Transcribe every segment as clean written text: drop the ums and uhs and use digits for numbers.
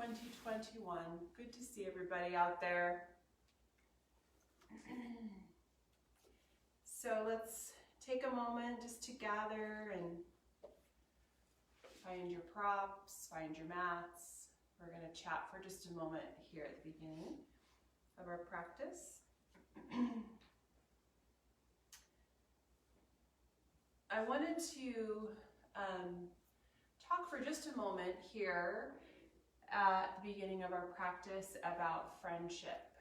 2021. Good to see everybody out there. So let's take a moment just to gather and find your props, find your mats. We're going to chat for just a moment here at the beginning of our practice. I wanted to talk for just a moment here at the beginning of our practice about friendship.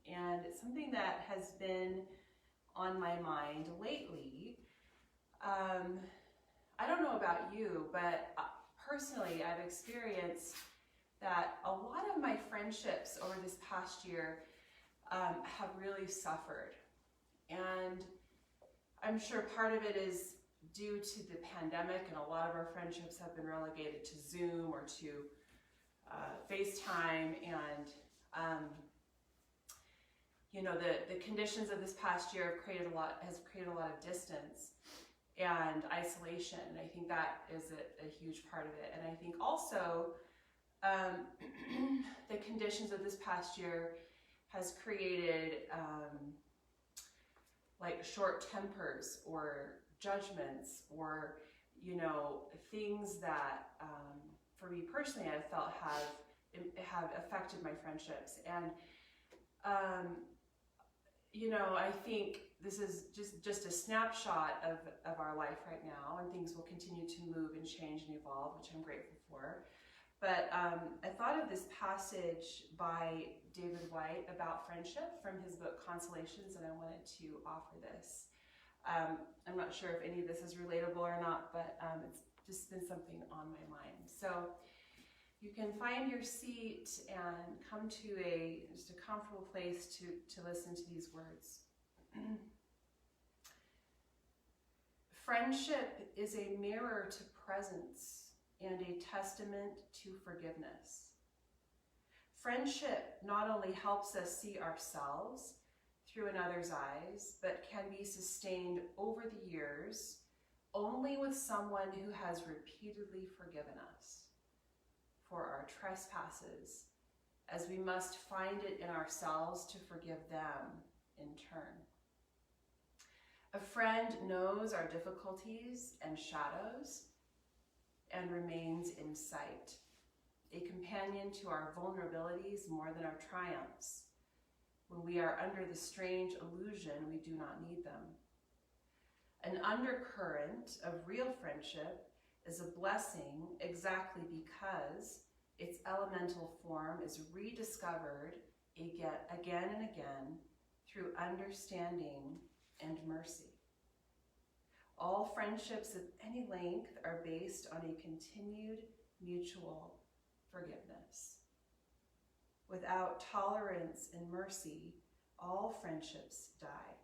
And it's something that has been on my mind lately. I don't know about you, but personally I've experienced that a lot of my friendships over this past year have really suffered. And I'm sure part of it is due to the pandemic, and a lot of our friendships have been relegated to Zoom or to FaceTime, and you know, the conditions of this past year have created a lot of distance and isolation, and I think that is a huge part of it. And I think also the conditions of this past year has created like short tempers or judgments, or you know, things that for me personally I felt have affected my friendships. And you know, I think this is just a snapshot of our life right now, and things will continue to move and change and evolve, which I'm grateful for. But I thought of this passage by David White about friendship from his book Consolations, and I wanted to offer this. I'm not sure if any of this is relatable or not, but it's just been something on my mind. So you can find your seat and come to just a comfortable place to listen to these words. Friendship is a mirror to presence and a testament to forgiveness. Friendship not only helps us see ourselves through another's eyes, but can be sustained over the years only with someone who has repeatedly forgiven us for our trespasses, as we must find it in ourselves to forgive them in turn. A friend knows our difficulties and shadows and remains in sight, a companion to our vulnerabilities more than our triumphs. When we are under the strange illusion, we do not need them. An undercurrent of real friendship is a blessing exactly because its elemental form is rediscovered again and again through understanding and mercy. All friendships of any length are based on a continued mutual forgiveness. Without tolerance and mercy, all friendships die.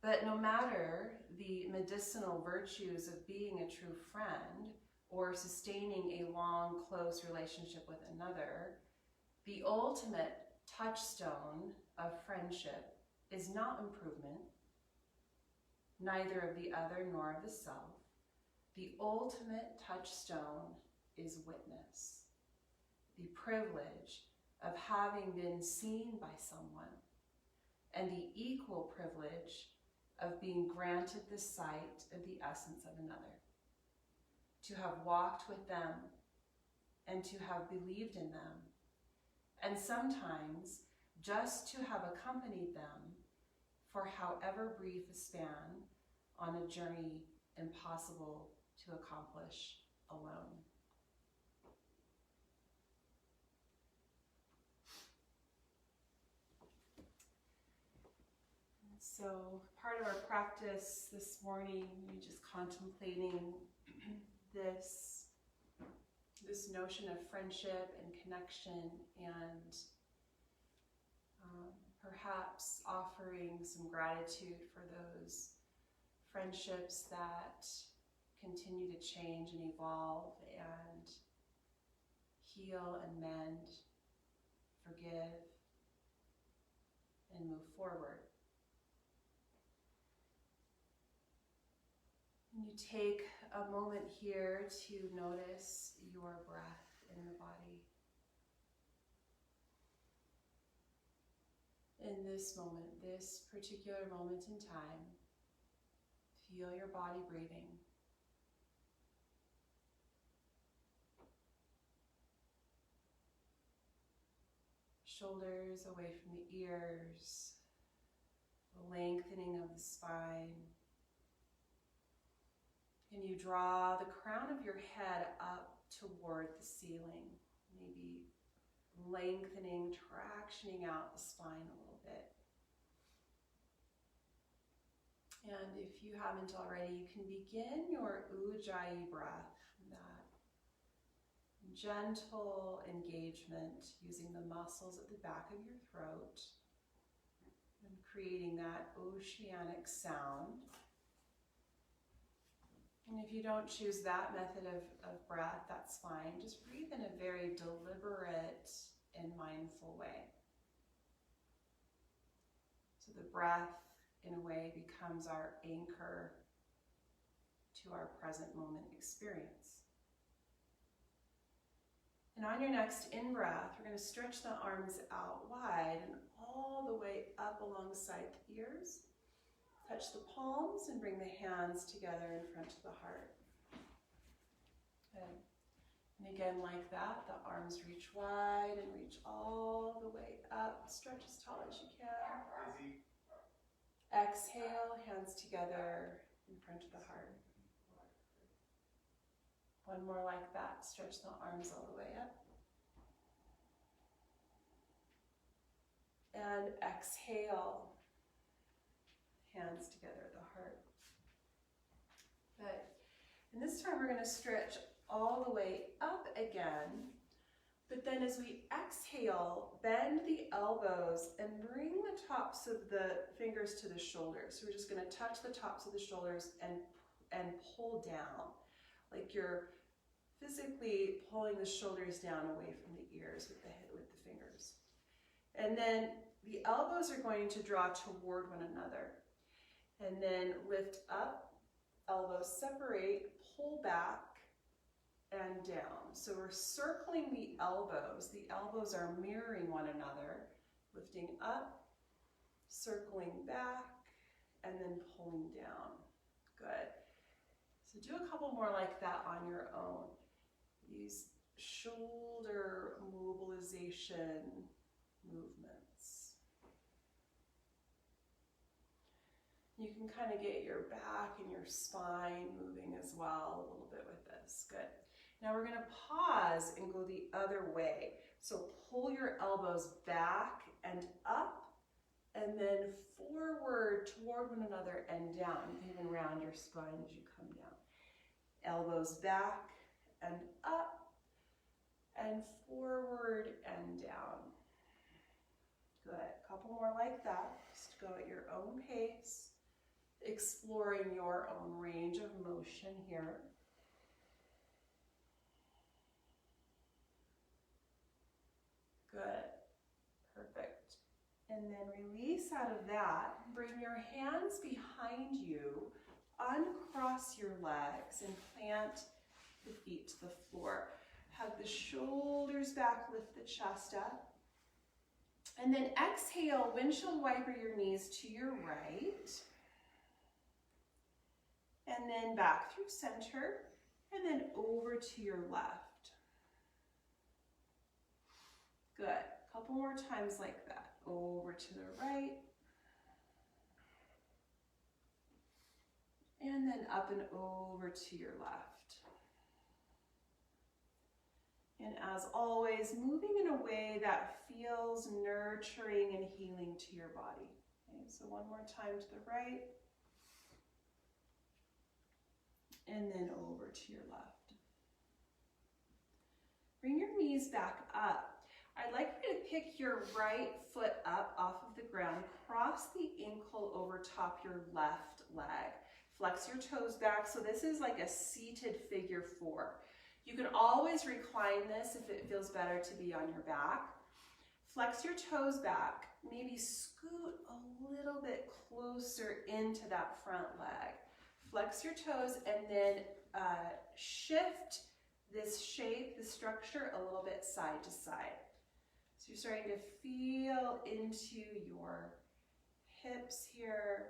But no matter the medicinal virtues of being a true friend or sustaining a long, close relationship with another, the ultimate touchstone of friendship is not improvement, neither of the other nor of the self. The ultimate touchstone is witness, the privilege of having been seen by someone, and the equal privilege of being granted the sight of the essence of another, to have walked with them and to have believed in them, and sometimes just to have accompanied them for however brief a span on a journey impossible to accomplish alone. So part of our practice this morning, we're just contemplating this notion of friendship and connection, and perhaps offering some gratitude for those friendships that continue to change and evolve and heal and mend, forgive, and move forward. And you take a moment here to notice your breath in the body. In this moment, this particular moment in time, feel your body breathing. Shoulders away from the ears, the lengthening of the spine. And you draw the crown of your head up toward the ceiling, maybe lengthening, tractioning out the spine a little bit. And if you haven't already, you can begin your Ujjayi breath, that gentle engagement using the muscles at the back of your throat and creating that oceanic sound. And if you don't choose that method of breath, that's fine. Just breathe in a very deliberate and mindful way. So the breath, in a way, becomes our anchor to our present moment experience. And on your next in-breath, we're going to stretch the arms out wide and all the way up alongside the ears. Touch the palms and bring the hands together in front of the heart. Good. And again, like that, the arms reach wide and reach all the way up. Stretch as tall as you can. Exhale, hands together in front of the heart. One more like that. Stretch the arms all the way up. And exhale. Hands together at the heart. Good. And this time we're going to stretch all the way up again. But then as we exhale, bend the elbows and bring the tops of the fingers to the shoulders. So we're just going to touch the tops of the shoulders and pull down. Like you're physically pulling the shoulders down away from the ears with the fingers. And then the elbows are going to draw toward one another. And then lift up, elbows separate, pull back, and down. So we're circling the elbows. The elbows are mirroring one another, lifting up, circling back, and then pulling down. Good. So do a couple more like that on your own. These shoulder mobilization movements. You can kind of get your back and your spine moving as well a little bit with this. Good. Now we're going to pause and go the other way. So pull your elbows back and up, and then forward toward one another and down. You can even round your spine as you come down. Elbows back and up, and forward and down. Good. A couple more like that. Just go at your own pace. Exploring your own range of motion here. Good. Perfect. And then release out of that. Bring your hands behind you. Uncross your legs and plant the feet to the floor. Hug the shoulders back, lift the chest up. And then exhale, windshield wiper your knees to your right. And then back through center, and then over to your left. Good. A couple more times like that. Over to the right. And then up and over to your left. And as always, moving in a way that feels nurturing and healing to your body. Okay, so one more time to the right. And then over to your left. Bring your knees back up. I'd like you to pick your right foot up off of the ground, cross the ankle over top your left leg. Flex your toes back, so this is like a seated figure four. You can always recline this if it feels better to be on your back. Flex your toes back, maybe scoot a little bit closer into that front leg. Flex your toes and then shift this shape, the structure, a little bit side to side. So you're starting to feel into your hips here,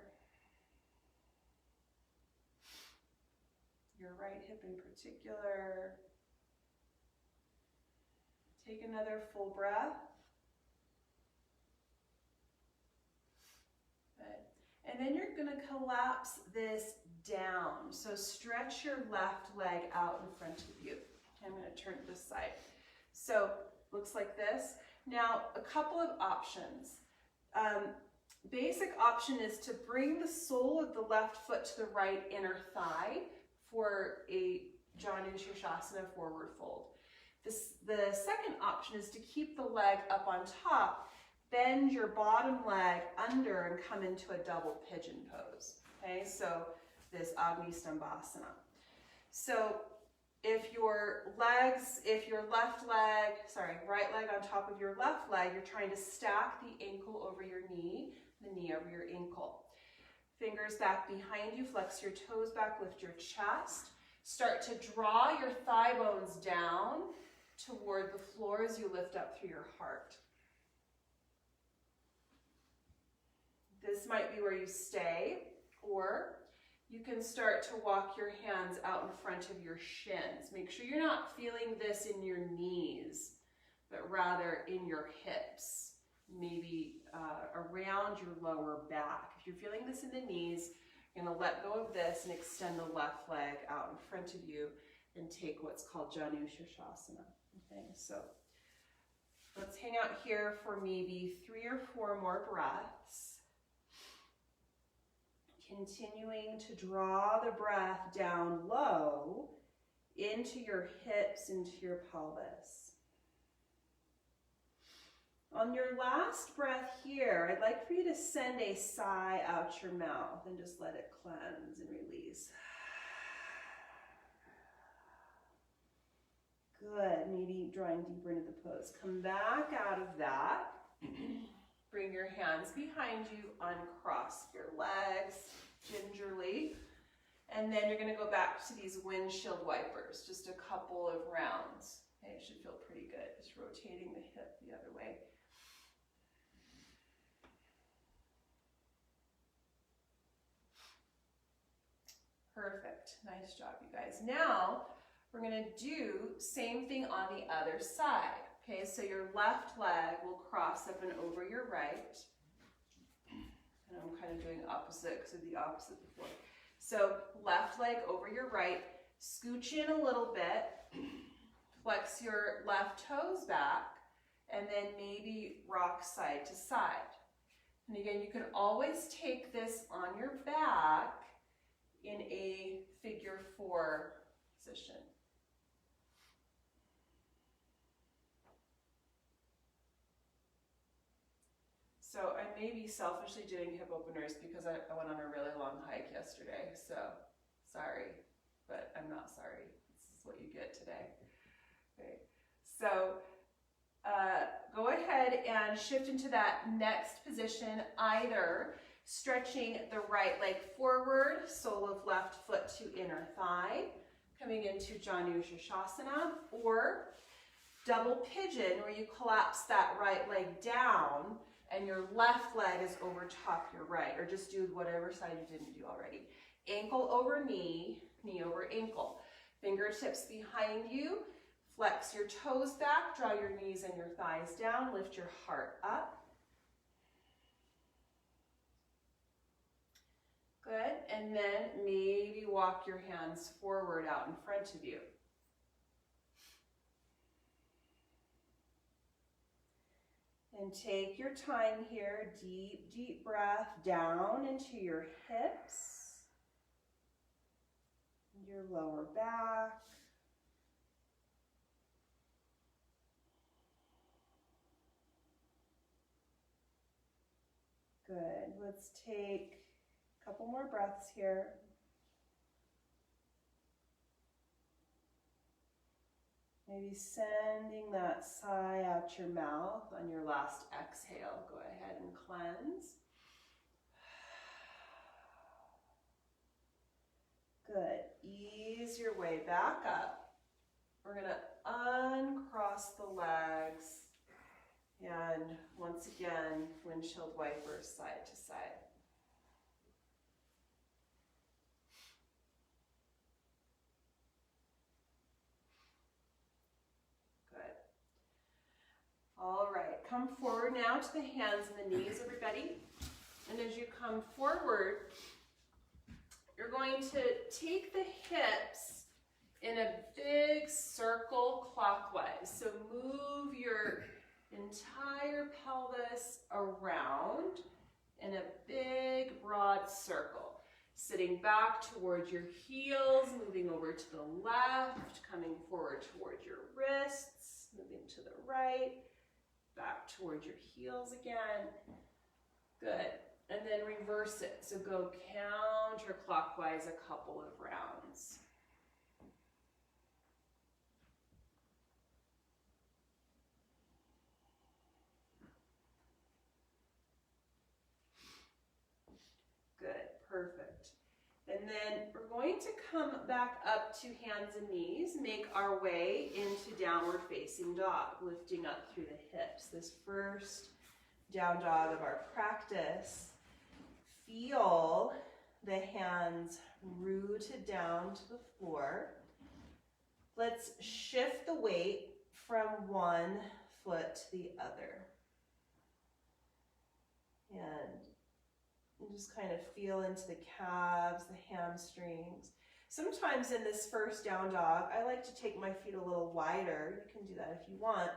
your right hip in particular. Take another full breath. Good. And then you're going to collapse this down. So stretch your left leg out in front of you. I'm going to turn to this side. So looks like this. Now, a couple of options. Basic option is to bring the sole of the left foot to the right inner thigh for a Janu Shirshasana forward fold. The second option is to keep the leg up on top, bend your bottom leg under and come into a double pigeon pose. Okay, so this Agni Stambhasana. So if your right leg on top of your left leg, you're trying to stack the ankle over your knee, the knee over your ankle. Fingers back behind you, flex your toes back, lift your chest. Start to draw your thigh bones down toward the floor as you lift up through your heart. This might be where you stay, or you can start to walk your hands out in front of your shins. Make sure you're not feeling this in your knees, but rather in your hips, maybe around your lower back. If you're feeling this in the knees, you're going to let go of this and extend the left leg out in front of you and take what's called Janu Shirshasana. Okay, so let's hang out here for maybe 3 or 4 more breaths. Continuing to draw the breath down low into your hips, into your pelvis. On your last breath here, I'd like for you to send a sigh out your mouth and just let it cleanse and release. Good, maybe drawing deeper into the pose. Come back out of that. Bring your hands behind you, uncross your legs gingerly. And then you're going to go back to these windshield wipers, just a couple of rounds. Okay, it should feel pretty good. Just rotating the hip the other way. Perfect. Nice job, you guys. Now, we're going to do same thing on the other side. Okay, so your left leg will cross up and over your right. And I'm kind of doing opposite because of the opposite before. So left leg over your right, scooch in a little bit, flex your left toes back, and then maybe rock side to side. And again, you can always take this on your back in a figure 4 position. So I may be selfishly doing hip openers because I went on a really long hike yesterday, so sorry, but I'm not sorry. This is what you get today. Okay. So go ahead and shift into that next position, either stretching the right leg forward, sole of left foot to inner thigh, coming into Janu Shirshasana, or double pigeon where you collapse that right leg down and your left leg is over top your right, or just do whatever side you didn't do already. Ankle over knee, knee over ankle. Fingertips behind you, flex your toes back, draw your knees and your thighs down, lift your heart up. Good, and then maybe walk your hands forward out in front of you. And take your time here, deep, deep breath down into your hips, your lower back. Good, let's take a couple more breaths here. Maybe sending that sigh out your mouth on your last exhale. Go ahead and cleanse. Good. Ease your way back up. We're going to uncross the legs. And once again, windshield wipers side to side. Good. All right, come forward now to the hands and the knees, everybody. And as you come forward, you're going to take the hips in a big circle clockwise. So move your entire pelvis around in a big broad circle. Sitting back towards your heels, moving over to the left, coming forward towards your wrists, moving to the right, back towards your heels again. Good. And then reverse it. So go counterclockwise a couple of rounds. Good, perfect. And then we're going to come back up to hands and knees, make our way into downward facing dog, lifting up through the hips. This first down dog of our practice. Feel the hands rooted down to the floor. Let's shift the weight from one foot to the other. And just kind of feel into the calves, the hamstrings. Sometimes in this first down dog, I like to take my feet a little wider. You can do that if you want.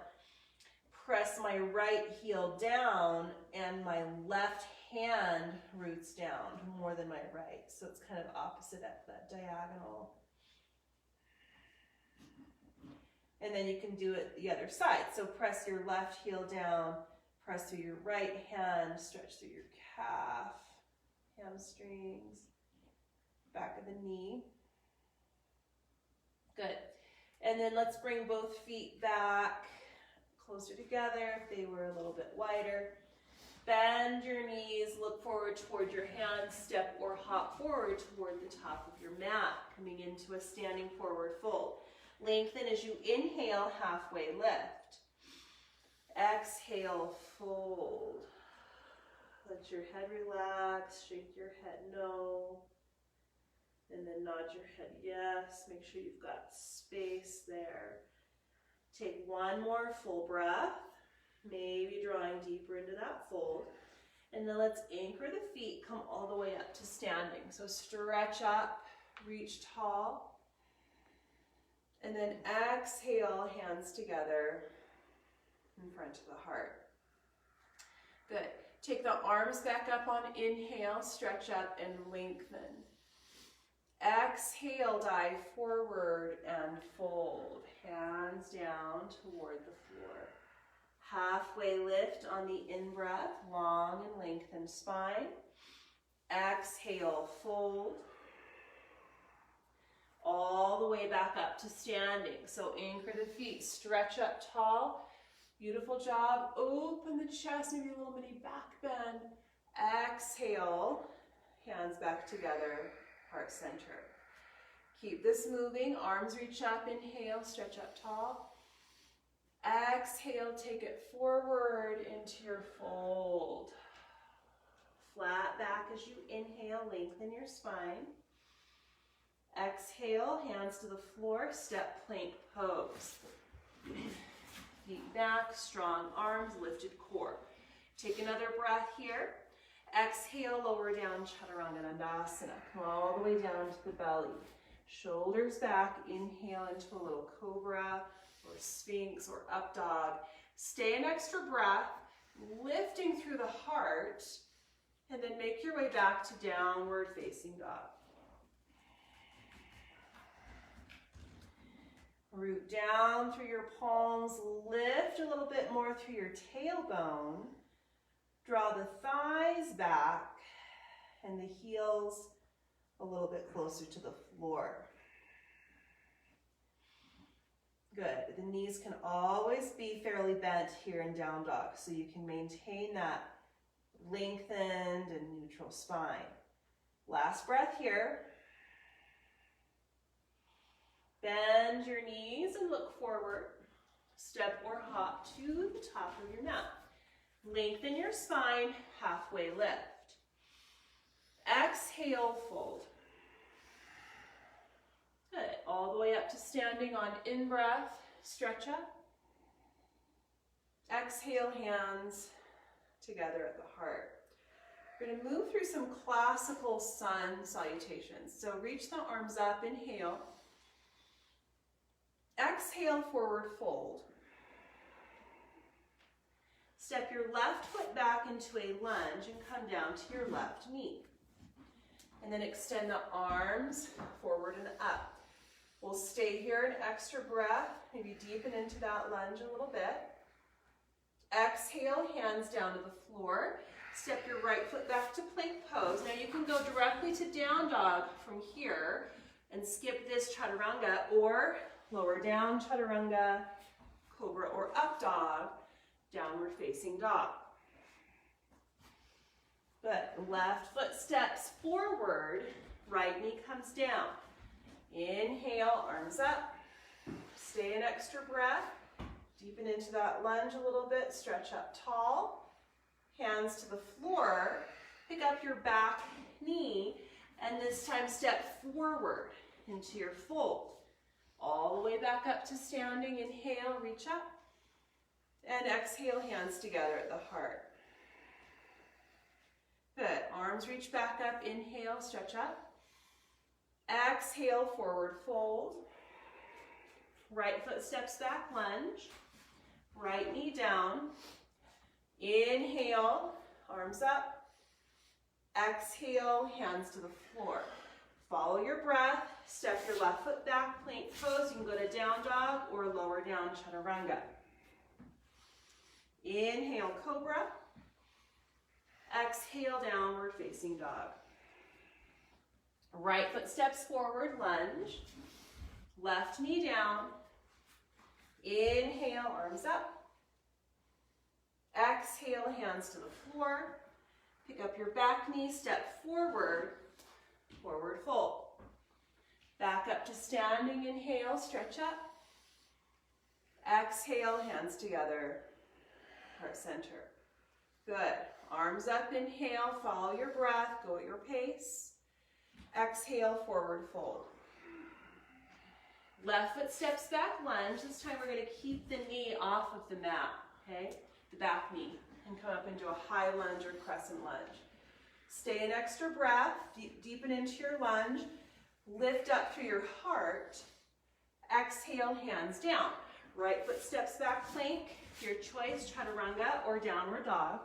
Press my right heel down and my left hand roots down more than my right. So it's kind of opposite at that diagonal. And then you can do it the other side. So press your left heel down, press through your right hand, stretch through your calf, hamstrings, back of the knee. Good. And then let's bring both feet back closer together if they were a little bit wider. Bend your knees, look forward toward your hands, step or hop forward toward the top of your mat, coming into a standing forward fold. Lengthen as you inhale, halfway lift. Exhale, fold. Let your head relax, shake your head no, and then nod your head yes. Make sure you've got space there. Take one more full breath, maybe drawing deeper into that fold. And then let's anchor the feet, come all the way up to standing. So stretch up, reach tall. And then exhale, hands together in front of the heart. Good. Take the arms back up on inhale, stretch up and lengthen. Exhale, dive forward and fold. Hands down toward the floor. Halfway lift on the in-breath, long and lengthened spine. Exhale, fold. All the way back up to standing. So anchor the feet, stretch up tall. Beautiful job. Open the chest, maybe a little mini back bend. Exhale, hands back together, heart center. Keep this moving, arms reach up, inhale, stretch up tall. Exhale, take it forward into your fold. Flat back as you inhale, lengthen your spine. Exhale, hands to the floor, step plank pose. Feet back, strong arms, lifted core. Take another breath here. Exhale, lower down, Chaturanga Dandasana. Come all the way down to the belly. Shoulders back, inhale into a little cobra or sphinx or up dog. Stay an extra breath, lifting through the heart, and then make your way back to downward facing dog. Root down through your palms, lift a little bit more through your tailbone. Draw the thighs back and the heels a little bit closer to the floor. Good. The knees can always be fairly bent here in down dog, so you can maintain that lengthened and neutral spine. Last breath here. bend your knees and look forward. Step or hop to the top of your mat. Lengthen your spine, halfway lift. Exhale, fold. Good. All the way up to standing on in-breath. Stretch up. Exhale, hands together at the heart. We're going to move through some classical sun salutations. So reach the arms up, inhale. Exhale, forward fold. Step your left foot back into a lunge and come down to your left knee. And then extend the arms forward and up. We'll stay here an extra breath, maybe deepen into that lunge a little bit. Exhale, hands down to the floor. Step your right foot back to plank pose. Now you can go directly to down dog from here and skip this chaturanga, or lower down chaturanga, cobra, or up dog, downward facing dog. Good. Left foot steps forward, right knee comes down. Inhale, arms up. Stay an extra breath. Deepen into that lunge a little bit. Stretch up tall. Hands to the floor. Pick up your back knee, and this time step forward into your fold. All the way back up to standing. Inhale, reach up. And exhale, hands together at the heart. Good. Arms reach back up. Inhale, stretch up. Exhale, forward fold. Right foot steps back, lunge. Right knee down. Inhale, arms up. Exhale, hands to the floor. Follow your breath. Step your left foot back, plank pose. You can go to down dog or lower down chaturanga. Inhale, cobra. Exhale, downward facing dog. Right foot steps forward, lunge. Left knee down. Inhale, arms up. Exhale, hands to the floor. Pick up your back knee, step forward, forward fold. Back up to standing, inhale, stretch up. Exhale, hands together, heart center. Good. Arms up, inhale, follow your breath, go at your pace. Exhale, forward fold. Left foot steps back, lunge. This time we're going to keep the knee off of the mat, okay? The back knee, and come up into a high lunge or crescent lunge. Stay an extra breath, deepen into your lunge. Lift up through your heart. Exhale, hands down. Right foot steps back, plank. Your choice, chaturanga or downward dog.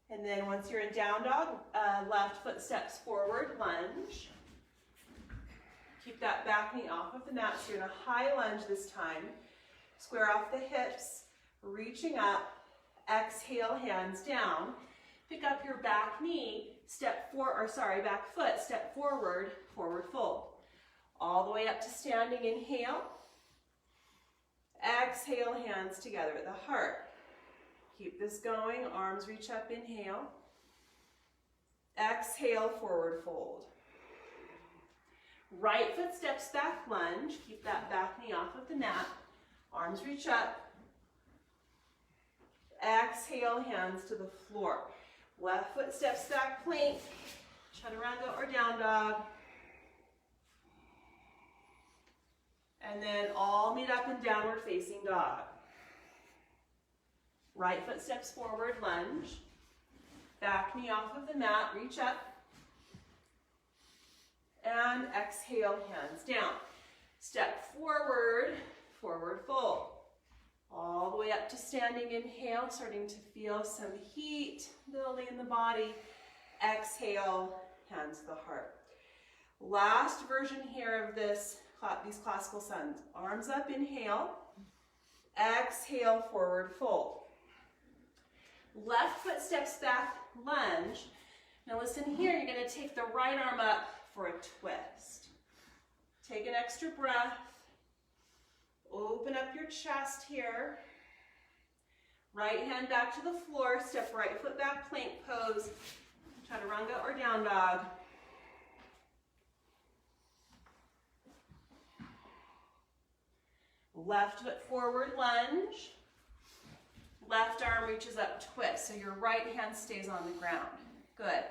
And then once you're in down dog, left foot steps forward, lunge. Keep that back knee off of the mat. So you're in a high lunge this time. Square off the hips, reaching up. Exhale, hands down. Pick up your back knee, back foot, step forward, forward fold. All the way up to standing, inhale. Exhale, hands together at the heart. Keep this going, arms reach up, inhale. Exhale, forward fold. Right foot steps back, lunge. Keep that back knee off of the mat. Arms reach up. Exhale, hands to the floor. Left foot steps back, plank, chaturanga or down dog. And then all meet up in downward facing dog. Right foot steps forward, lunge. Back knee off of the mat, reach up. And exhale, hands down. Step forward, forward fold. All the way up to standing, inhale, starting to feel some heat building in the body. Exhale, hands to the heart. Last version here of these classical suns. Arms up, inhale. Exhale, forward fold. Left foot steps back, lunge. Now listen here, you're going to take the right arm up for a twist. Take an extra breath. Open up your chest here. Right hand back to the floor. Step right foot back, plank pose. Chaturanga chaturanga or down dog. Left foot forward lunge. Left arm reaches up, twist. So your right hand stays on the ground. Good.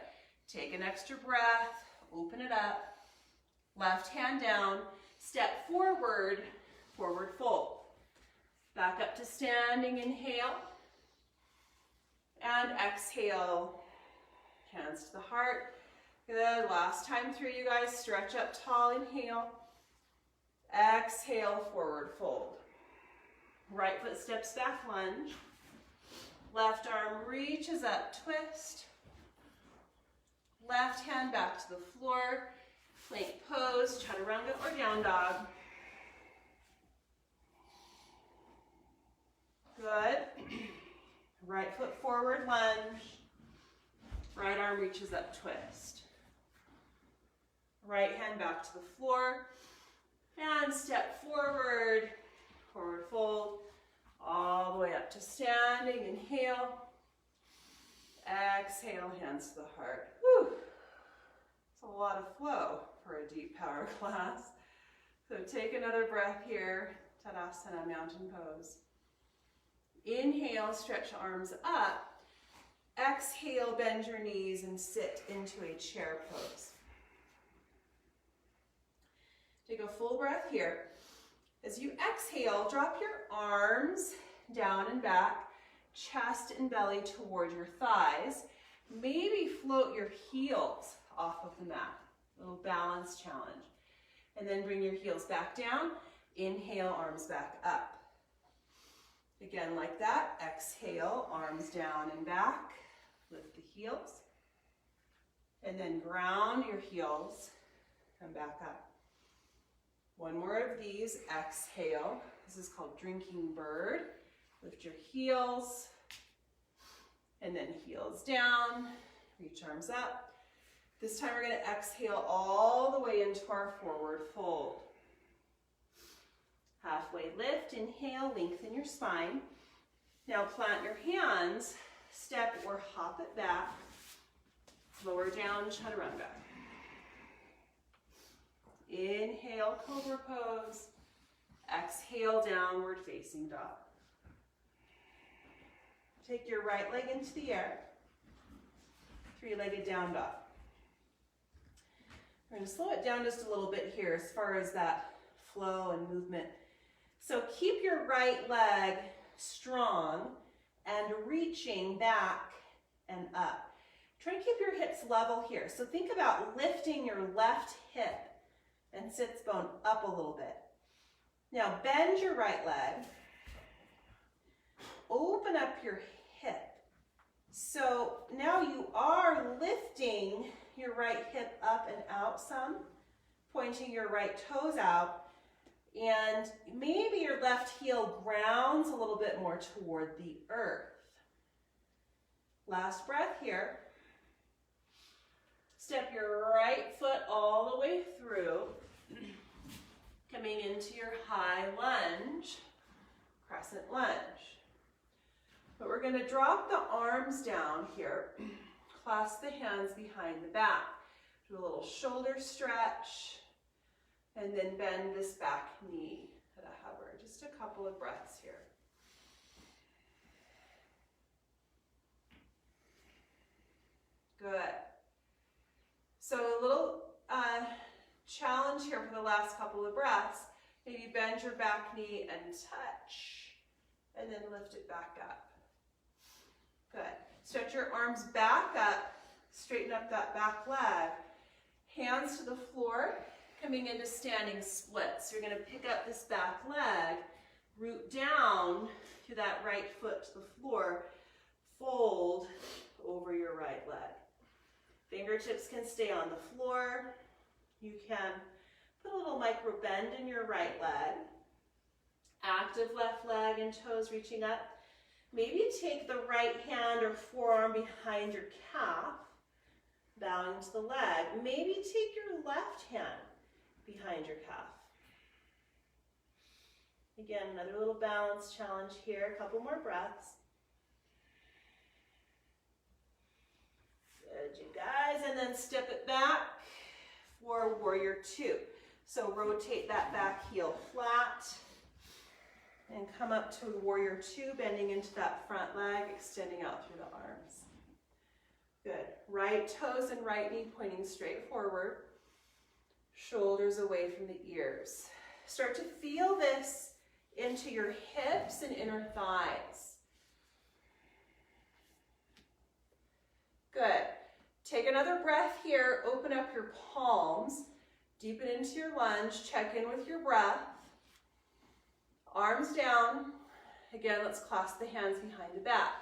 Take an extra breath, open it up. Left hand down, step forward, forward fold. Back up to standing, inhale. And exhale, hands to the heart. Good, last time through you guys, stretch up tall, inhale. Exhale, forward fold. Right foot steps back, lunge. Left arm reaches up, twist. Left hand back to the floor. Plank pose, chaturanga or down dog. Good. Right foot forward, lunge. Right arm reaches up, twist. Right hand back to the floor. And step forward, forward fold. All the way up to standing, inhale. Exhale, hands to the heart. Whew. It's a lot of flow for a deep power class. So take another breath here, Tadasana, mountain pose. Inhale, stretch arms up. Exhale, bend your knees and sit into a chair pose. Take a full breath here. As you exhale, drop your arms down and back, chest and belly toward your thighs. Maybe float your heels off of the mat. A little balance challenge. And then bring your heels back down. Inhale, arms back up. Again, like that. Exhale, arms down and back. Lift the heels. And then ground your heels. Come back up. One more of these. Exhale. This is called drinking bird. Lift your heels. And then heels down. Reach arms up. This time we're going to exhale all the way into our forward fold. Halfway lift, inhale, lengthen your spine. Now plant your hands, step or hop it back. Lower down, chaturanga. Inhale, cobra pose. Exhale, downward facing dog. Take your right leg into the air. Three-legged down dog. We're going to slow it down just a little bit here as far as that flow and movement. So keep your right leg strong and reaching back and up. Try and keep your hips level here. So think about lifting your left hip and sits bone up a little bit. Now bend your right leg. Open up your hip. So now you are lifting your right hip up and out some, pointing your right toes out, and maybe your left heel grounds a little bit more toward the earth. Last breath here. Step your right foot all the way through, coming into your high lunge, crescent lunge. But we're going to drop the arms down here, clasp the hands behind the back. Do a little shoulder stretch, and then bend this back knee at a hover. Just a couple of breaths here. Good. So a little challenge here for the last couple of breaths. Maybe bend your back knee and touch, and then lift it back up. Good. Stretch your arms back up, straighten up that back leg. Hands to the floor, coming into standing splits. So you're going to pick up this back leg, root down to that right foot to the floor, fold over your right leg. Fingertips can stay on the floor. You can put a little micro bend in your right leg. Active left leg and toes reaching up. Maybe take the right hand or forearm behind your calf, bowing to the leg. Maybe take your left hand behind your calf. Again, another little balance challenge here. A couple more breaths. Good, you guys. then step it back for warrior two. So rotate that back heel flat and come up to warrior two, bending into that front leg, extending out through the arms. Good. Right toes and right knee pointing straight forward. Shoulders away from the ears. Start to feel this into your hips and inner thighs. Good. Take another breath here. Open up your palms. Deepen into your lunge. Check in with your breath. Arms down. Again, let's clasp the hands behind the back.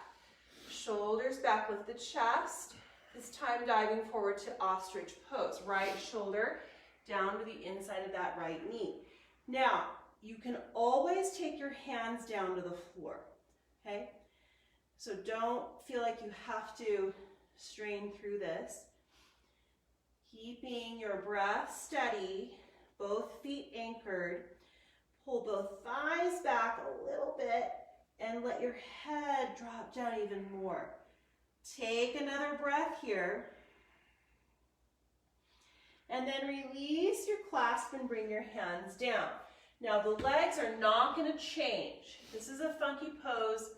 Shoulders back, lift the chest. This time diving forward to ostrich pose. Right shoulder down to the inside of that right knee. Now, you can always take your hands down to the floor, okay? So don't feel like you have to strain through this. Keeping your breath steady, both feet anchored. Pull both thighs back a little bit and let your head drop down even more. Take another breath here. And then release your clasp and bring your hands down. Now the legs are not going to change. This is a funky pose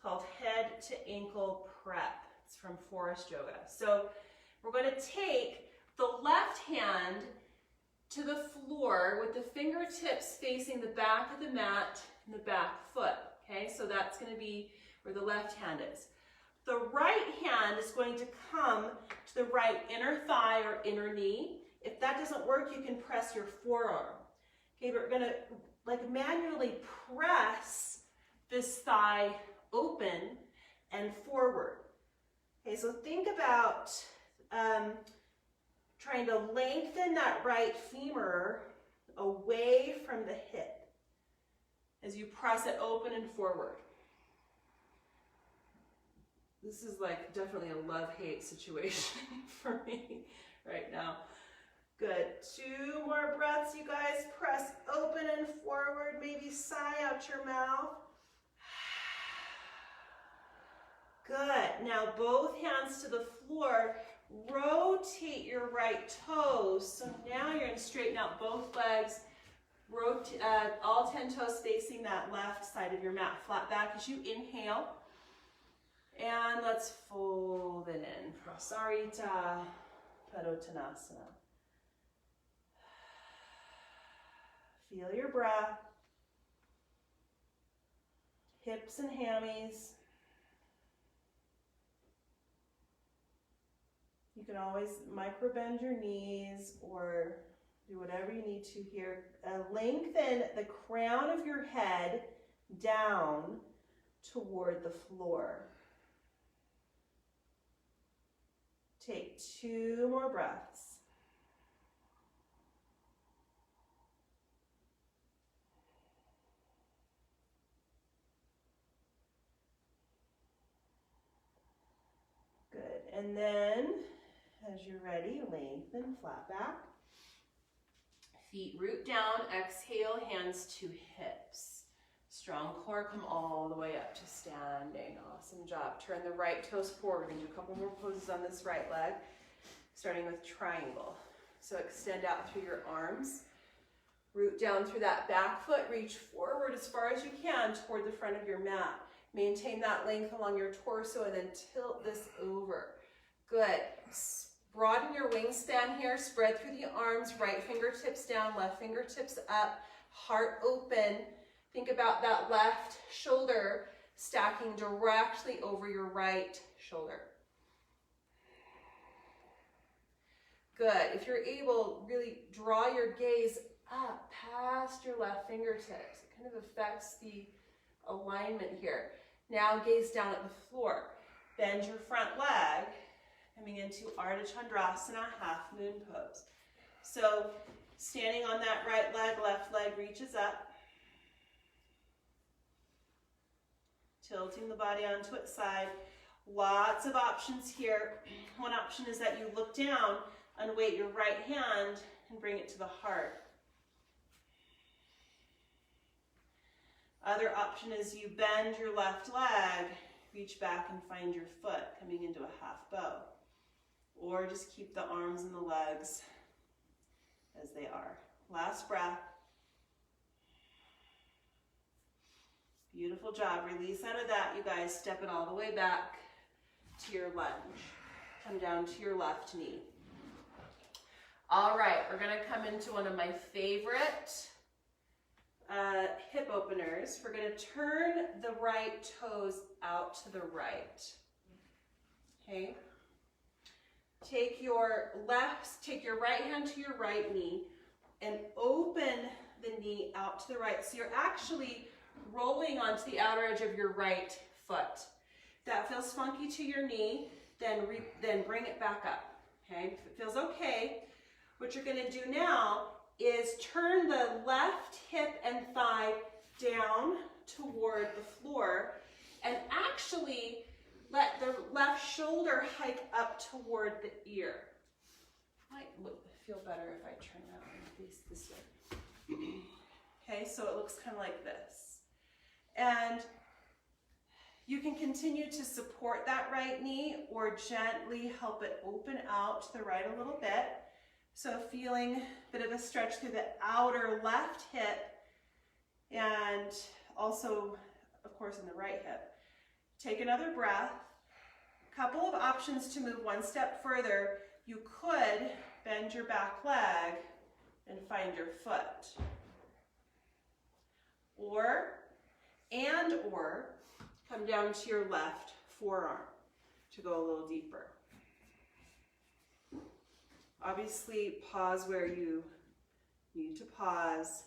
called head to ankle prep. It's from Forest Yoga. So we're going to take the left hand to the floor with the fingertips facing the back of the mat and the back foot. Okay, so that's going to be where the left hand is. The right hand is going to come to the right inner thigh or inner knee. If that doesn't work, you can press your forearm. Okay, but we're going to like manually press this thigh open and forward. Okay, so think about trying to lengthen that right femur away from the hip as you press it open and forward. This is like definitely a love-hate situation for me right now. Good. 2 more breaths, you guys. Press open and forward. Maybe sigh out your mouth. Good. Now both hands to the floor. Rotate your right toes. So now you're going to straighten out both legs. Rotate all 10 toes facing that left side of your mat. Flat back as you inhale. And let's fold it in. Prasarita Padottanasana. Feel your breath. Hips and hammies. You can always micro bend your knees or do whatever you need to here. Lengthen the crown of your head down toward the floor. Take 2 more breaths. Good. And then, as you're ready, lengthen, flat back. Feet root down, exhale, hands to hips. Strong core, come all the way up to standing. Awesome job. Turn the right toes forward. We're going to do a couple more poses on this right leg, starting with triangle. So extend out through your arms. Root down through that back foot. Reach forward as far as you can toward the front of your mat. Maintain that length along your torso and then tilt this over. Good. Broaden your wingspan here. Spread through the arms. Right fingertips down, left fingertips up. Heart open. Think about that left shoulder stacking directly over your right shoulder. Good. If you're able, really draw your gaze up past your left fingertips. It kind of affects the alignment here. Now gaze down at the floor. Bend your front leg, coming into Ardha Chandrasana, half moon pose. So standing on that right leg, left leg reaches up. Tilting the body onto its side. Lots of options here. One option is that you look down, unweight your right hand, and bring it to the heart. Other option is you bend your left leg, reach back and find your foot, coming into a half bow. or just keep the arms and the legs as they are. Last breath. Beautiful job. Release out of that, you guys. Step it all the way back to your lunge. Come down to your left knee. All right, we're gonna come into one of my favorite hip openers. We're gonna turn the right toes out to the right. Okay? Take your right hand to your right knee and open the knee out to the right. So you're actually rolling onto the outer edge of your right foot. If that feels funky to your knee, then bring it back up. Okay? If it feels okay, what you're going to do now is turn the left hip and thigh down toward the floor and actually let the left shoulder hike up toward the ear. Might feel better if I turn that one this way. Okay, so it looks kind of like this. And you can continue to support that right knee or gently help it open out to the right a little bit. So feeling a bit of a stretch through the outer left hip and also, of course, in the right hip. Take another breath. Couple of options to move one step further. You could bend your back leg and find your foot. Or come down to your left forearm to go a little deeper. Obviously, pause where you need to pause.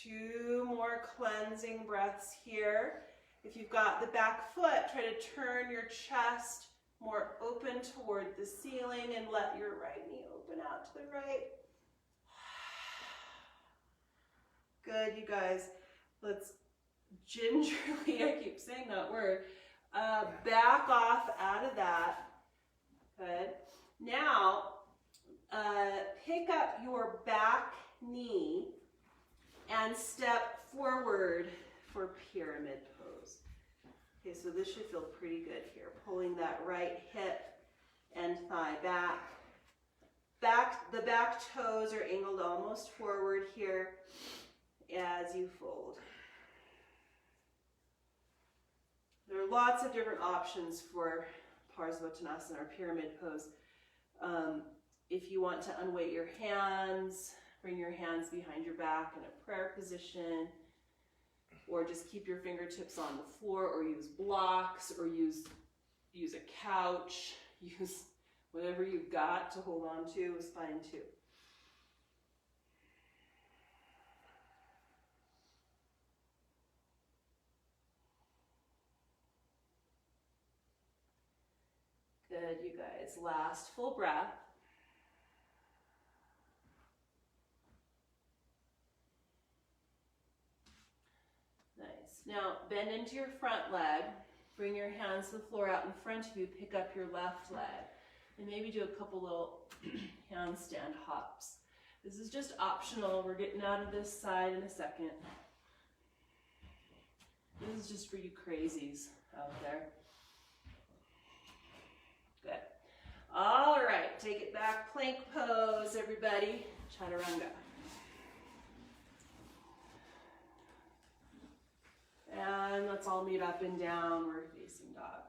2 more cleansing breaths here. If you've got the back foot, try to turn your chest more open toward the ceiling and let your right knee open out to the right. Good, you guys. Let's gingerly, I keep saying that word, back off out of that. Good. Now, pick up your back knee and step forward for pyramid pose. Okay, so this should feel pretty good here. Pulling that right hip and thigh back. The back toes are angled almost forward here as you fold. There are lots of different options for Parsvottanasana or pyramid pose. If you want to unweight your hands, bring your hands behind your back in a prayer position, or just keep your fingertips on the floor, or use blocks, or use a couch, use whatever you've got to hold on to is fine too. Good, you guys. Last full breath. Nice. Now, bend into your front leg. Bring your hands to the floor out in front of you. Pick up your left leg. And maybe do a couple little handstand hops. This is just optional. We're getting out of this side in a second. This is just for you crazies out there. Good. All right, take it back, plank pose, everybody. Chaturanga. And let's all meet up and downward facing dog.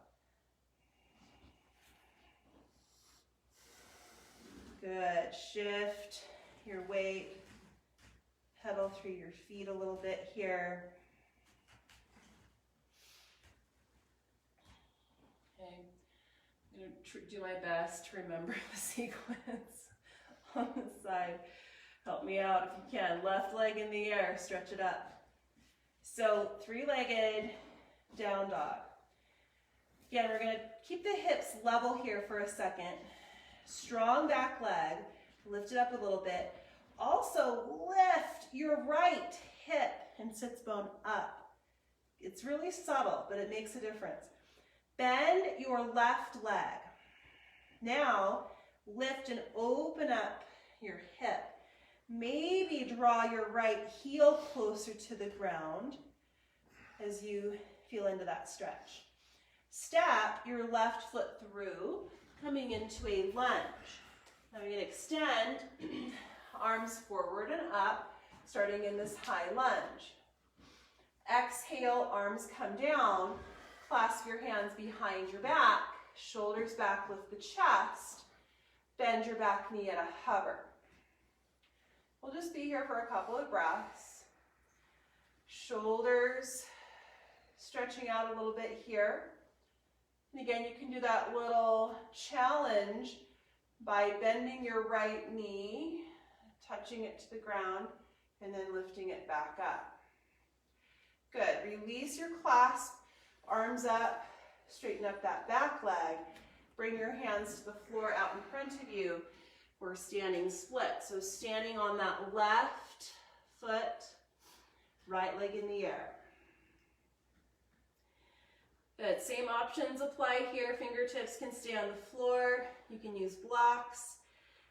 Good. Shift your weight. Pedal through your feet a little bit here. Okay. I'm going to do my best to remember the sequence on this side. Help me out if you can. Left leg in the air, stretch it up. So 3-legged down dog. Again, we're going to keep the hips level here for a second. Strong back leg, lift it up a little bit. Also lift your right hip and sits bone up. It's really subtle, but it makes a difference. Bend your left leg. Now lift and open up your hip. Maybe draw your right heel closer to the ground as you feel into that stretch. Step your left foot through coming into a lunge. Now you're going to extend arms forward and up, starting in this high lunge. Exhale, arms come down, clasp your hands behind your back, shoulders back, lift the chest, bend your back knee at a hover. We'll just be here for a couple of breaths. Shoulders stretching out a little bit here. And again, you can do that little challenge by bending your right knee, touching it to the ground, and then lifting it back up. Good. Release your clasp, arms up, straighten up that back leg. Bring your hands to the floor out in front of you. We're standing split. So standing on that left foot, right leg in the air. Good. Same options apply here. Fingertips can stay on the floor. You can use blocks,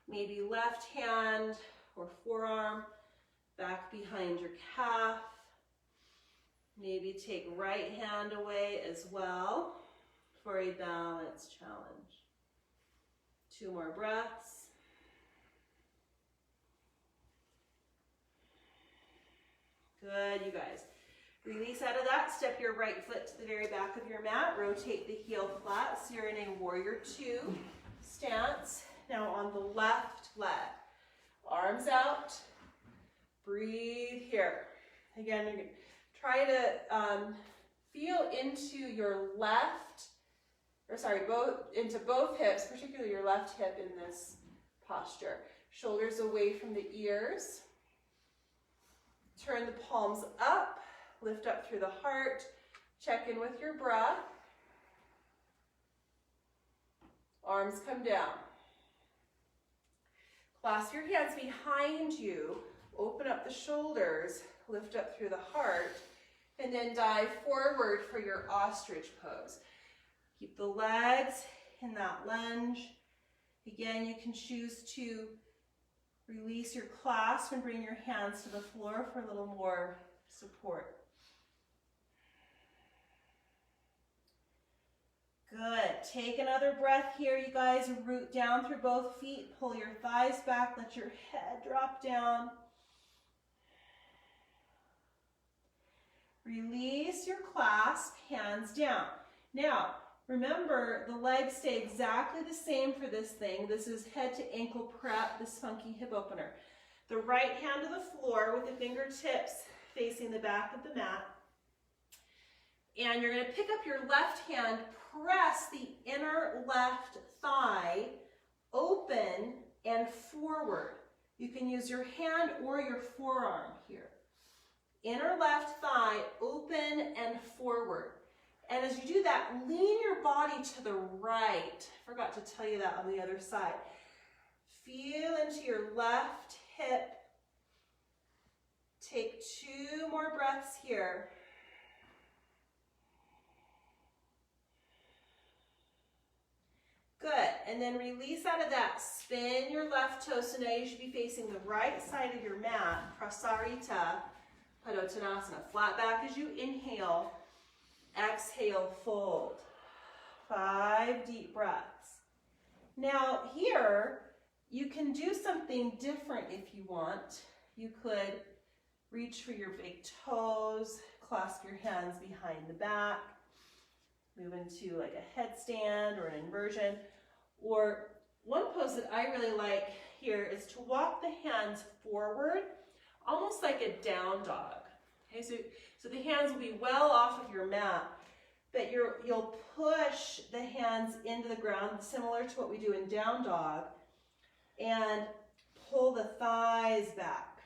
maybe left hand or forearm back behind your calf. Maybe take right hand away as well for a balance challenge. 2 more breaths. Good, you guys. Release out of that. Step your right foot to the very back of your mat. Rotate the heel flat so you're in a warrior 2 stance. Now on the left leg. Arms out. Breathe here. Again, you're going to try to feel into your left, into both hips, particularly your left hip in this posture. Shoulders away from the ears. Turn the palms up, lift up through the heart. Check in with your breath. Arms come down. Clasp your hands behind you. Open up the shoulders, lift up through the heart, and then dive forward for your ostrich pose. Keep the legs in that lunge. Again, you can choose to release your clasp and bring your hands to the floor for a little more support. Good. Take another breath here, you guys. Root down through both feet. Pull your thighs back. Let your head drop down. Release your clasp, hands down. Now, remember, the legs stay exactly the same for this thing. This is head to ankle prep, this funky hip opener. The right hand to the floor with the fingertips facing the back of the mat. And you're going to pick up your left hand, press the inner left thigh open and forward. You can use your hand or your forearm here. Inner left thigh open and forward. And as you do that, lean your body to the right. Forgot to tell you that on the other side. Feel into your left hip. Take 2 more breaths here. Good, and then release out of that. Spin your left toe, so now you should be facing the right side of your mat. Prasarita Padottanasana. Flat back as you inhale. Exhale, fold. 5 deep breaths. Now here, you can do something different if you want. You could reach for your big toes, clasp your hands behind the back, move into like a headstand or an inversion. Or one pose that I really like here is to walk the hands forward, almost like a down dog. Okay, so the hands will be well off of your mat, but you'll push the hands into the ground, similar to what we do in down dog, and pull the thighs back.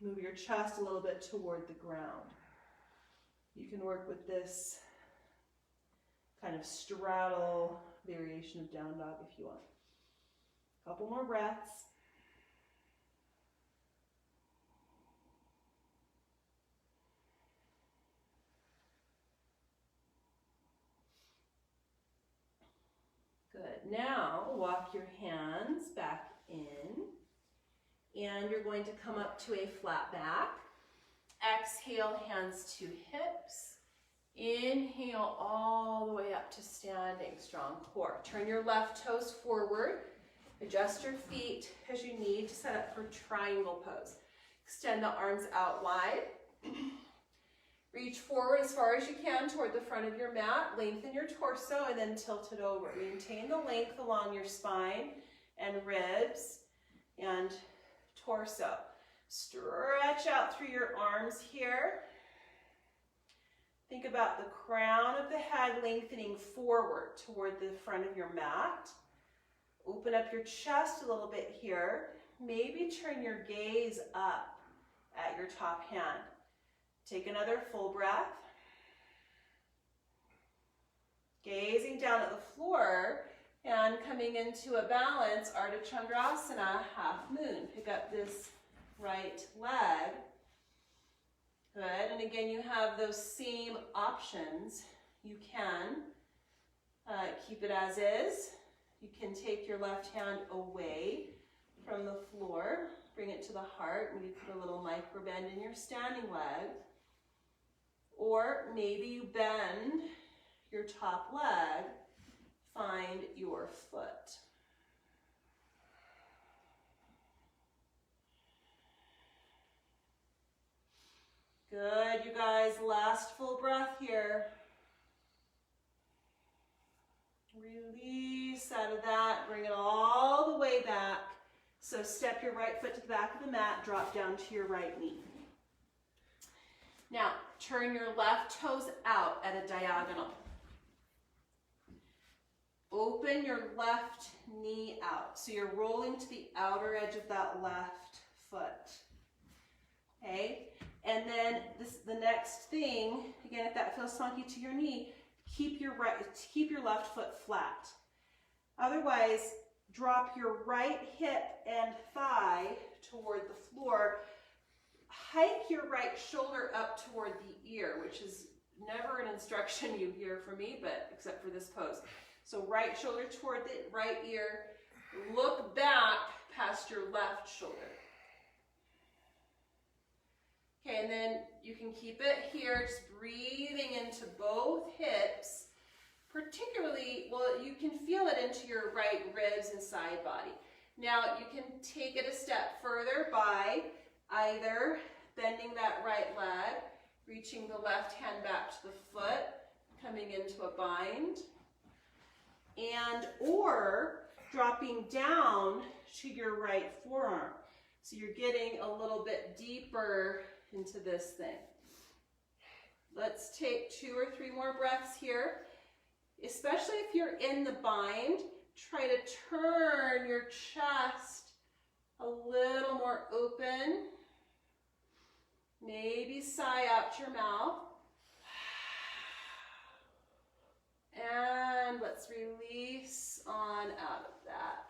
Move your chest a little bit toward the ground. You can work with this kind of straddle variation of down dog if you want. A couple more breaths. Good. Now walk your hands back in, and you're going to come up to a flat back. Exhale, hands to hips. Inhale all the way up to standing, strong core. Turn your left toes forward. Adjust your feet as you need to set up for triangle pose. Extend the arms out wide. Reach forward as far as you can toward the front of your mat. Lengthen your torso and then tilt it over. Maintain the length along your spine and ribs and torso. Stretch out through your arms here. Think about the crown of the head lengthening forward toward the front of your mat. Open up your chest a little bit here. Maybe turn your gaze up at your top hand. Take another full breath. Gazing down at the floor and coming into a balance, Ardha Chandrasana, half moon. Pick up this right leg. Good, and again, you have those same options. You can keep it as is. You can take your left hand away from the floor, bring it to the heart, maybe put a little micro bend in your standing leg. Or maybe you bend your top leg, find your foot. Good, you guys, last full breath here. Release out of that, bring it all the way back. So step your right foot to the back of the mat, drop down to your right knee. Now, turn your left toes out at a diagonal. Open your left knee out. So you're rolling to the outer edge of that left foot. Okay? And then the next thing, again, if that feels funky to your knee, keep your left foot flat. Otherwise, drop your right hip and thigh toward the floor. Hike your right shoulder up toward the ear, which is never an instruction you hear from me, but except for this pose. So right shoulder toward the right ear. Look back past your left shoulder. Okay, and then you can keep it here, just breathing into both hips. Particularly, well, you can feel it into your right ribs and side body. Now, you can take it a step further by either bending that right leg, reaching the left hand back to the foot, coming into a bind, and or dropping down to your right forearm. So you're getting a little bit deeper into this thing. Let's take 2 or 3 more breaths here. Especially if you're in the bind, try to turn your chest a little more open. Maybe sigh out your mouth. And let's release on out of that.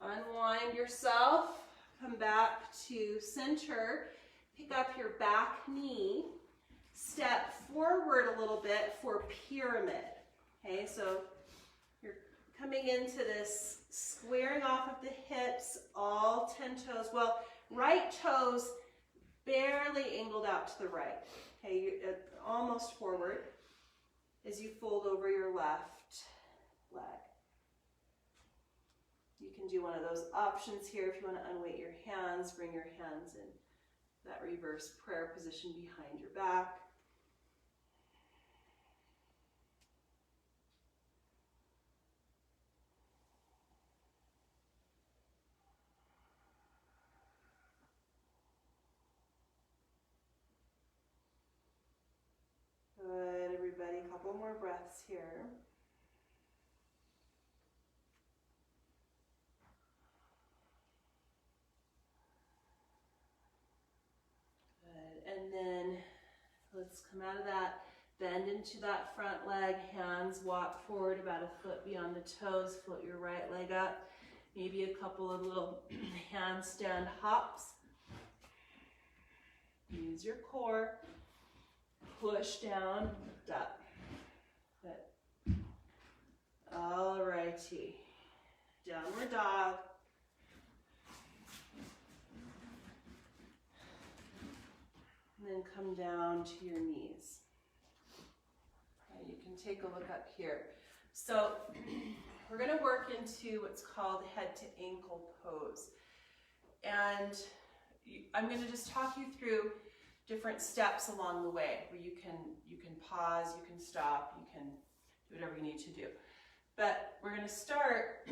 Unwind yourself. Come back to center. Pick up your back knee. Step forward a little bit for pyramid. Okay, so you're coming into this squaring off of the hips, all 10 toes. Well, right toes barely angled out to the right. Okay, you're almost forward as you fold over your left leg. You can do one of those options here if you want to unweight your hands, bring your hands in that reverse prayer position behind your back. Good, everybody, a couple more breaths here. And then let's come out of that, bend into that front leg, hands walk forward about a foot beyond the toes, float your right leg up, maybe a couple of little handstand hops. Use your core, push down, lift up. Good. All righty, downward dog. And then come down to your knees. you can take a look up here. So we're going to work into what's called head to ankle pose. And I'm going to just talk you through different steps along the way where you can pause, you can stop, you can do whatever you need to do. But we're going to start.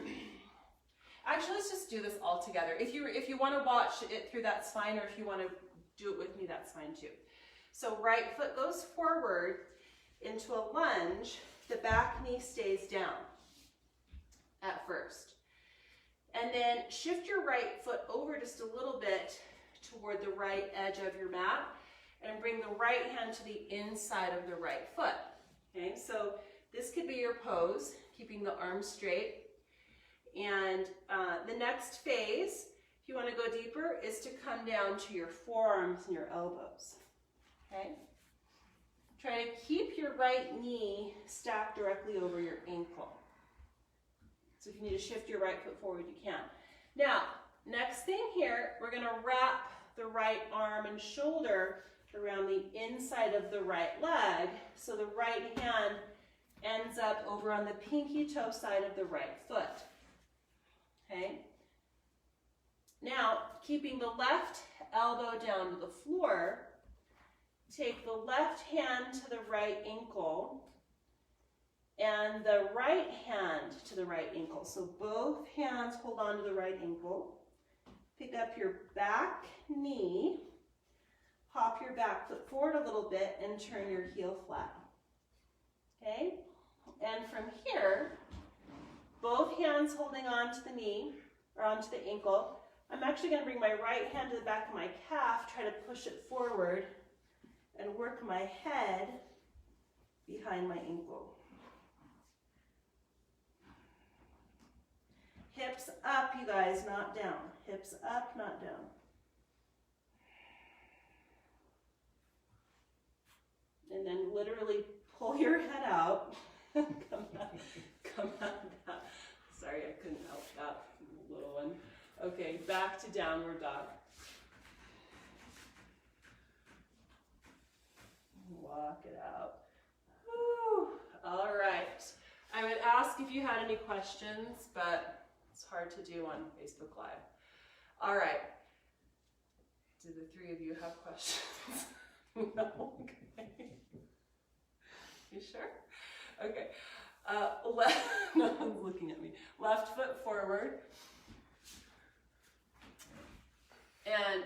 Actually, let's just do this all together. If you want to watch it through, that's fine, or if you want to do it with me, that's fine too. So right foot goes forward into a lunge. The back knee stays down at first. And then shift your right foot over just a little bit toward the right edge of your mat and bring the right hand to the inside of the right foot. Okay, so this could be your pose, keeping the arms straight. And the next phase, if you want to go deeper, is to come down to your forearms and your elbows. Okay? Try to keep your right knee stacked directly over your ankle. So if you need to shift your right foot forward, you can. Now, next thing here, we're going to wrap the right arm and shoulder around the inside of the right leg, so the right hand ends up over on the pinky toe side of the right foot. Okay? Now, keeping the left elbow down to the floor, take the left hand to the right ankle and the right hand to the right ankle. So both hands hold on to the right ankle. Pick up your back knee, hop your back foot forward a little bit and turn your heel flat. Okay? And from here, both hands holding on to the knee or onto the ankle. I'm actually going to bring my right hand to the back of my calf, try to push it forward and work my head behind my ankle. Hips up, you guys, not down. Hips up, not down. And then literally pull your head out. Come out. Sorry, I couldn't help that little one. Okay, back to downward dog. Walk it out. Whew. All right. I would ask if you had any questions, but it's hard to do on Facebook Live. All right. Do the three of you have questions? No? Okay. You sure? Okay. No one's looking at me. Left foot forward. And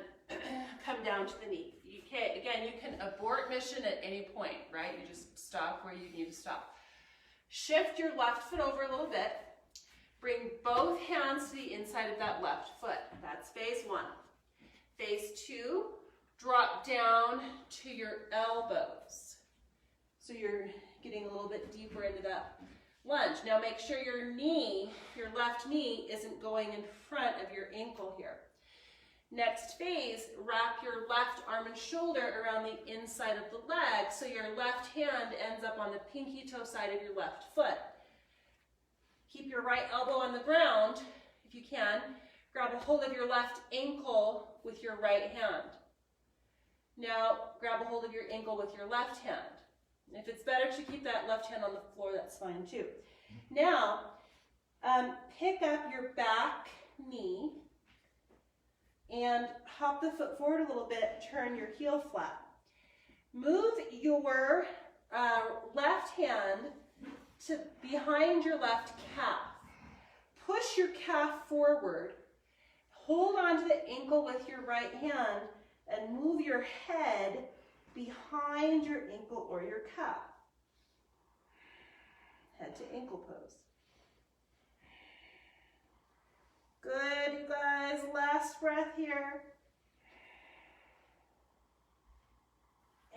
come down to the knee. Again, you can abort mission at any point, right? You just stop where you need to stop. Shift your left foot over a little bit. Bring both hands to the inside of that left foot. That's phase one. Phase two, drop down to your elbows. So you're getting a little bit deeper into that lunge. Now make sure your knee, your left knee, isn't going in front of your ankle here. Next phase, wrap your left arm and shoulder around the inside of the leg so your left hand ends up on the pinky toe side of your left foot. Keep your right elbow on the ground, if you can. Grab a hold of your left ankle with your right hand. Now, grab a hold of your ankle with your left hand. If it's better to keep that left hand on the floor, that's fine too. Now, pick up your back knee and hop the foot forward a little bit, turn your heel flat. Move your left hand to behind your left calf. Push your calf forward. Hold on to the ankle with your right hand and move your head behind your ankle or your calf. Head to ankle pose. Good, you guys. Last breath here.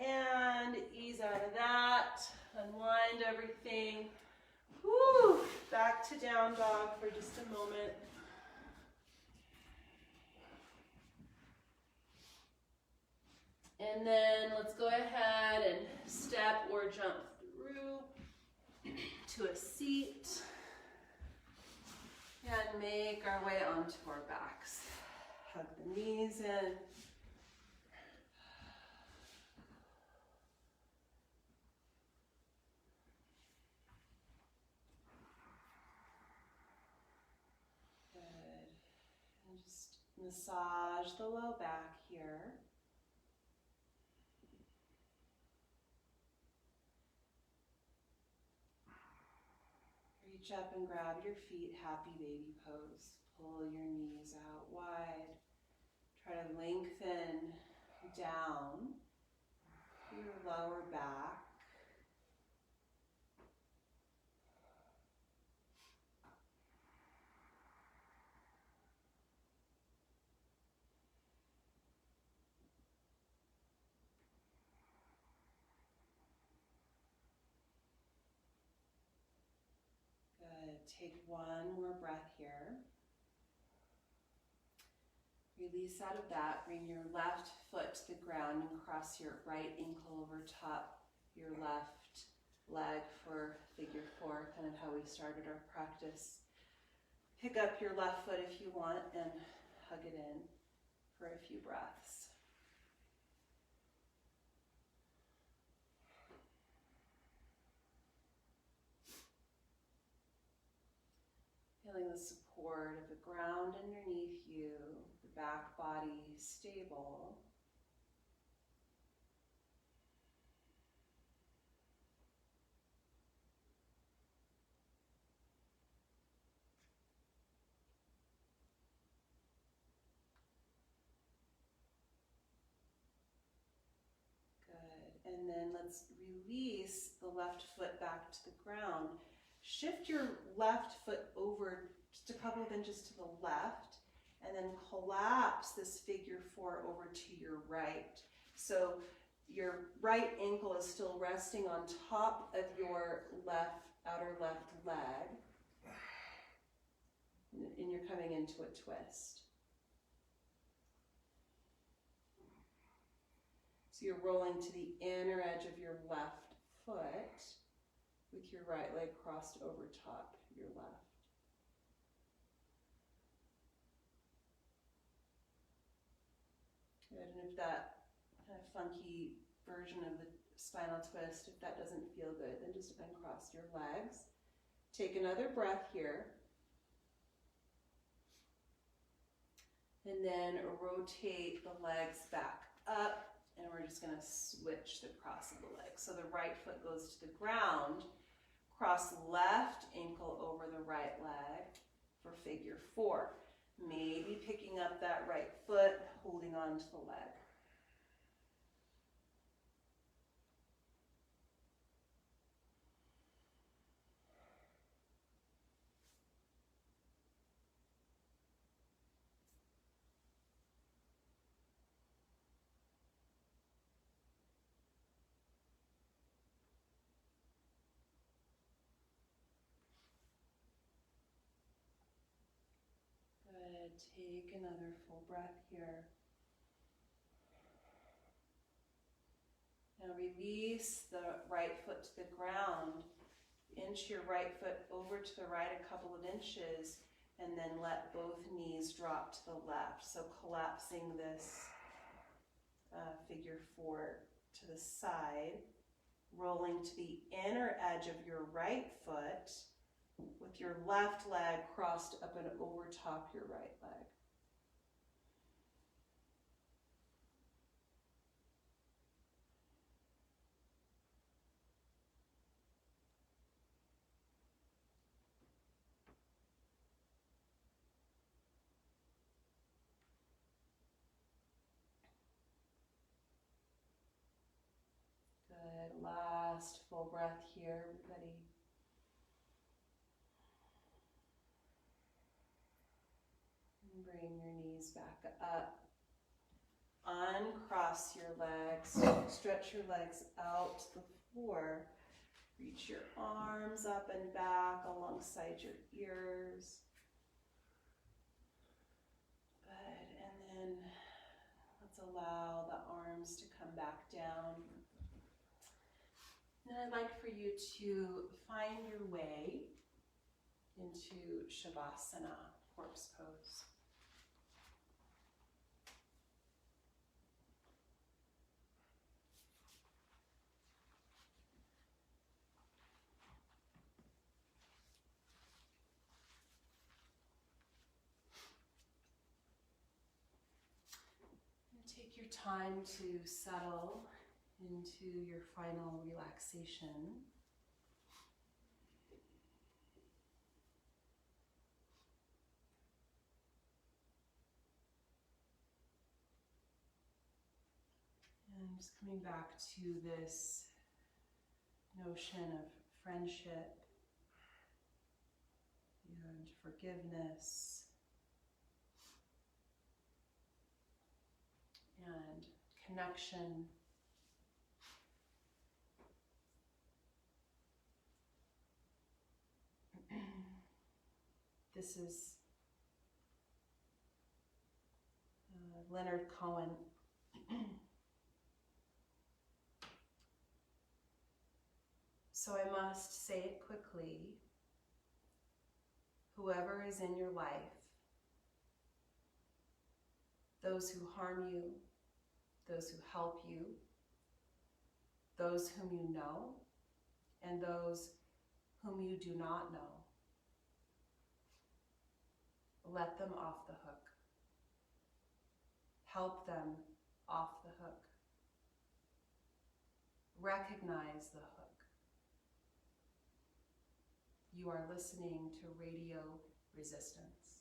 And ease out of that. Unwind everything. Woo! Back to down dog for just a moment. And then let's go ahead and step or jump through to a seat. And make our way onto our backs. Hug the knees in. Just massage the low back here. Reach up and grab your feet, happy baby pose. Pull your knees out wide. Try to lengthen down your lower back. Good. Take one more breath here. Release out of that. Bring your left foot to the ground and cross your right ankle over top your left leg for figure four, kind of how we started our practice. Pick up your left foot if you want and hug it in for a few breaths. Feeling the support of the ground underneath you, the back body stable. Good. And then let's release the left foot back to the ground. Shift your left foot over just a couple of inches to the left, and then collapse this figure four over to your right. So your right ankle is still resting on top of your outer left leg, and you're coming into a twist. So you're rolling to the inner edge of your left foot with your right leg crossed over top your left. Good, and if that kind of funky version of the spinal twist, if that doesn't feel good, then just uncross your legs. Take another breath here. And then rotate the legs back up, and we're just gonna switch the cross of the legs. So the right foot goes to the ground, cross left ankle over the right leg for figure four. Maybe picking up that right foot, holding on to the leg. Good. Take another full breath here. Now release the right foot to the ground. Inch your right foot over to the right a couple of inches, and then let both knees drop to the left. So collapsing this figure four to the side, rolling to the inner edge of your right foot with your left leg crossed up and over top your right leg. Good. Last full breath here, everybody. And bring your knees back up. Uncross your legs. Stretch your legs out to the floor. Reach your arms up and back alongside your ears. Good. And then let's allow the arms to come back down. And I'd like for you to find your way into Shavasana, corpse pose. Take your time to settle into your final relaxation. And just coming back to this notion of friendship and forgiveness and connection. This is Leonard Cohen. So I must say it quickly. Whoever is in your life, those who harm you, those who help you, those whom you know, and those whom you do not know, let them off the hook. Help them off the hook. Recognize the hook. You are listening to Radio Resistance.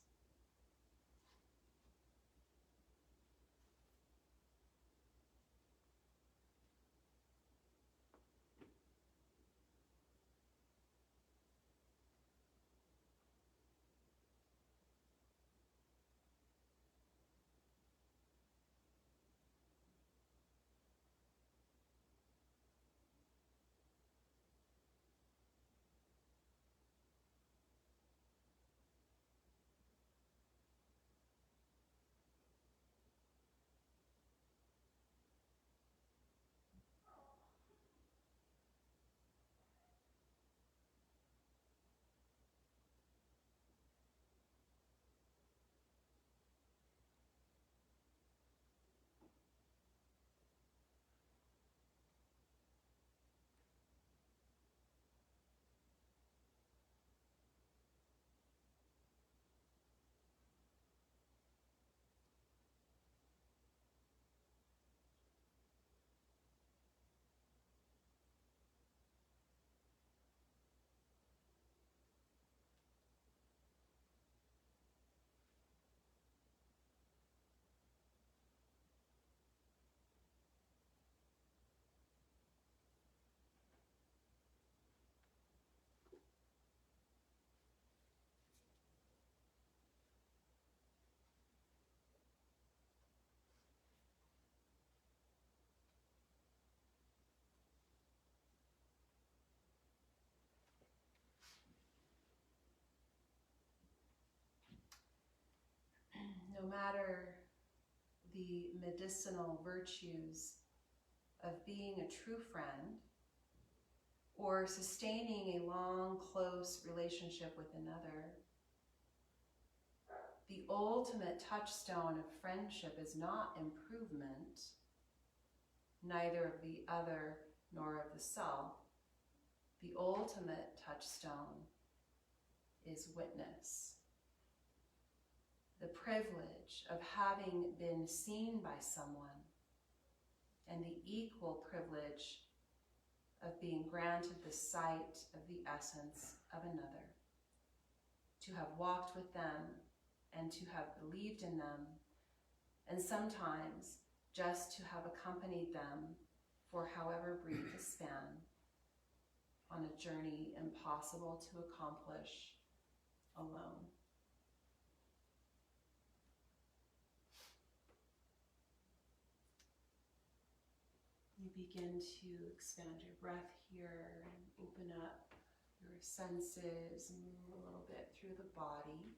No matter the medicinal virtues of being a true friend or sustaining a long, close relationship with another, the ultimate touchstone of friendship is not improvement, neither of the other nor of the self. The ultimate touchstone is witness. The privilege of having been seen by someone, and the equal privilege of being granted the sight of the essence of another, to have walked with them and to have believed in them, and sometimes just to have accompanied them for however brief a span on a journey impossible to accomplish alone. You begin to expand your breath here and open up your senses, move a little bit through the body.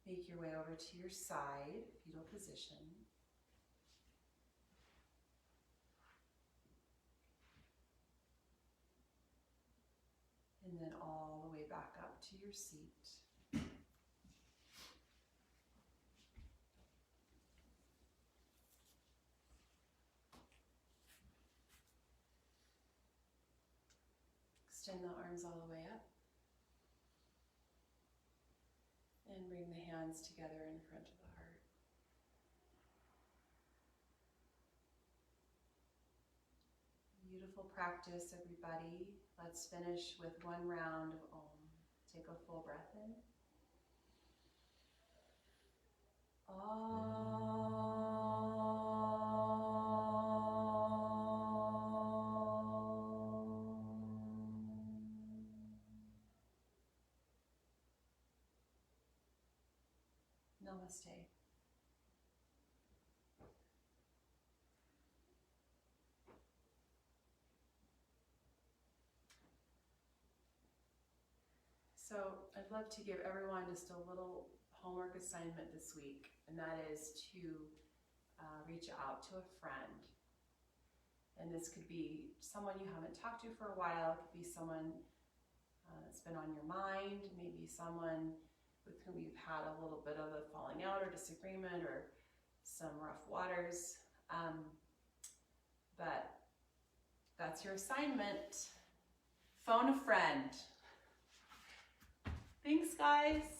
Make your way over to your side, fetal position. And then all the way back up to your seat. Extend the arms all the way up. And bring the hands together in front of the heart. Beautiful practice, everybody. Let's finish with one round of Om. Take a full breath in. Namaste. So I'd love to give everyone just a little homework assignment this week, and that is to reach out to a friend. And this could be someone you haven't talked to for a while. It could be someone that's been on your mind, maybe someone with whom you've had a little bit of a falling out or disagreement or some rough waters. But that's your assignment. Phone a friend. Thanks, guys.